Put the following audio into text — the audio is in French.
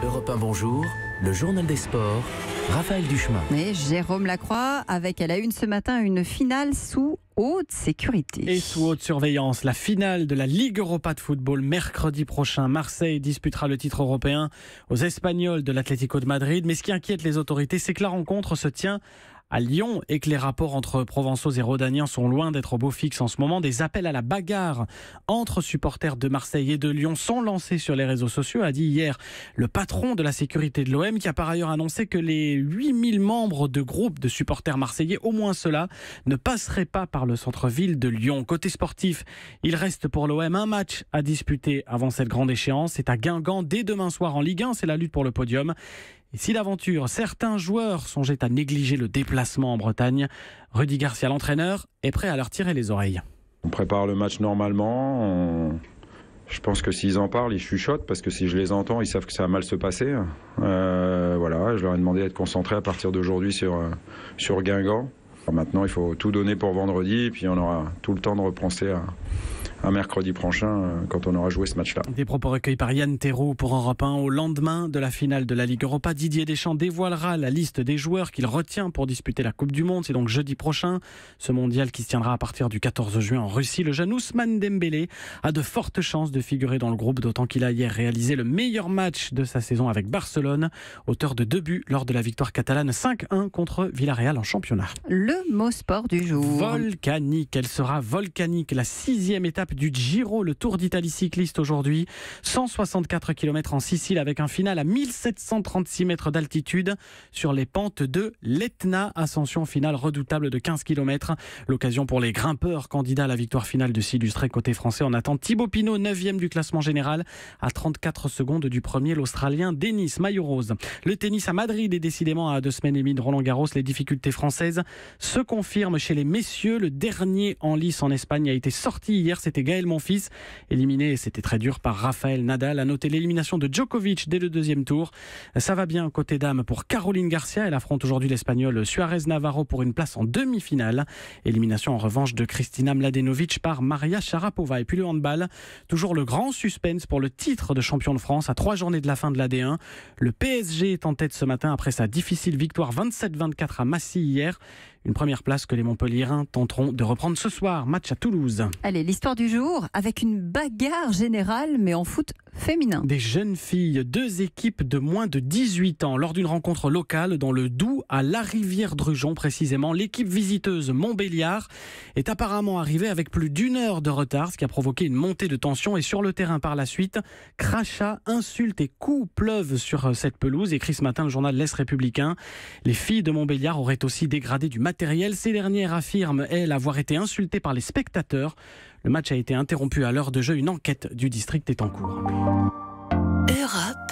Europe 1, bonjour, le journal des sports, Raphaël Duchemin. Et Jérôme Lacroix, avec à la une ce matin une finale sous haute sécurité. Et sous haute surveillance, la finale de la Ligue Europa de football mercredi prochain. Marseille disputera le titre européen aux Espagnols de l'Atlético de Madrid. Mais ce qui inquiète les autorités, c'est que la rencontre se tient à Lyon et que les rapports entre Provençaux et Rhodaniens sont loin d'être au beau fixe en ce moment. Des appels à la bagarre entre supporters de Marseille et de Lyon sont lancés sur les réseaux sociaux, a dit hier le patron de la sécurité de l'OM, qui a par ailleurs annoncé que les 8000 membres de groupe de supporters marseillais, au moins ceux-là, ne passeraient pas par le centre-ville de Lyon. Côté sportif, il reste pour l'OM un match à disputer avant cette grande échéance. C'est à Guingamp dès demain soir en Ligue 1, c'est la lutte pour le podium. Et si d'aventure, certains joueurs songeaient à négliger le déplacement en Bretagne, Rudy Garcia, l'entraîneur, est prêt à leur tirer les oreilles. On prépare le match normalement. Je pense que s'ils en parlent, ils chuchotent, parce que si je les entends, ils savent que ça va mal se passer. Voilà, je leur ai demandé d'être concentrés à partir d'aujourd'hui sur Guingamp. Alors maintenant, il faut tout donner pour vendredi, et puis on aura tout le temps de repenser à mercredi prochain, quand on aura joué ce match-là. Des propos recueillis par Yann Thérault pour Europe 1. Au lendemain de la finale de la Ligue Europa, Didier Deschamps dévoilera la liste des joueurs qu'il retient pour disputer la Coupe du Monde. C'est donc jeudi prochain, ce mondial qui se tiendra à partir du 14 juin en Russie. Le jeune Ousmane Dembélé a de fortes chances de figurer dans le groupe, d'autant qu'il a hier réalisé le meilleur match de sa saison avec Barcelone, auteur de 2 buts lors de la victoire catalane 5-1 contre Villarreal en championnat. Le mot sport du jour. Volcanique, elle sera volcanique. La 6e étape du Giro, le Tour d'Italie cycliste aujourd'hui. 164 km en Sicile avec un final à 1736 mètres d'altitude sur les pentes de l'Etna. Ascension finale redoutable de 15 km. L'occasion pour les grimpeurs candidats à la victoire finale de s'illustrer. Côté français, on attend Thibaut Pinot, 9e du classement général, à 34 secondes du premier, l'Australien Denis Maillot-Rose. Le tennis à Madrid est décidément à 2 semaines et demie de Roland-Garros. Les difficultés françaises se confirment chez les messieurs. Le dernier en lice en Espagne a été sorti hier. C'était Gaël Monfils, éliminé, c'était très dur, par Rafael Nadal. A noter l'élimination de Djokovic dès le 2e tour. Ça va bien côté dames pour Caroline Garcia. Elle affronte aujourd'hui l'Espagnol Suarez Navarro pour une place en demi-finale. Élimination en revanche de Kristina Mladenovic par Maria Sharapova. Et puis le handball, toujours le grand suspense pour le titre de champion de France à 3 journées de la fin de la D1. Le PSG est en tête ce matin après sa difficile victoire 27-24 à Massy hier. Une première place que les Montpelliérains tenteront de reprendre ce soir. Match à Toulouse. Allez, l'histoire du jour avec une bagarre générale, mais en foot féminin. Des jeunes filles, 2 équipes de moins de 18 ans. Lors d'une rencontre locale dans le Doubs, à La Rivière-Drujon précisément, l'équipe visiteuse Montbéliard est apparemment arrivée avec plus d'1 heure de retard, ce qui a provoqué une montée de tension. Et sur le terrain par la suite, crachats, insultes et coups pleuvent sur cette pelouse. Écrit ce matin le journal L'Est républicain. Les filles de Montbéliard auraient aussi dégradé du matériel. Ces dernières affirment, elles, avoir été insultées par les spectateurs. Le match a été interrompu à l'heure de jeu. Une enquête du district est en cours. Europe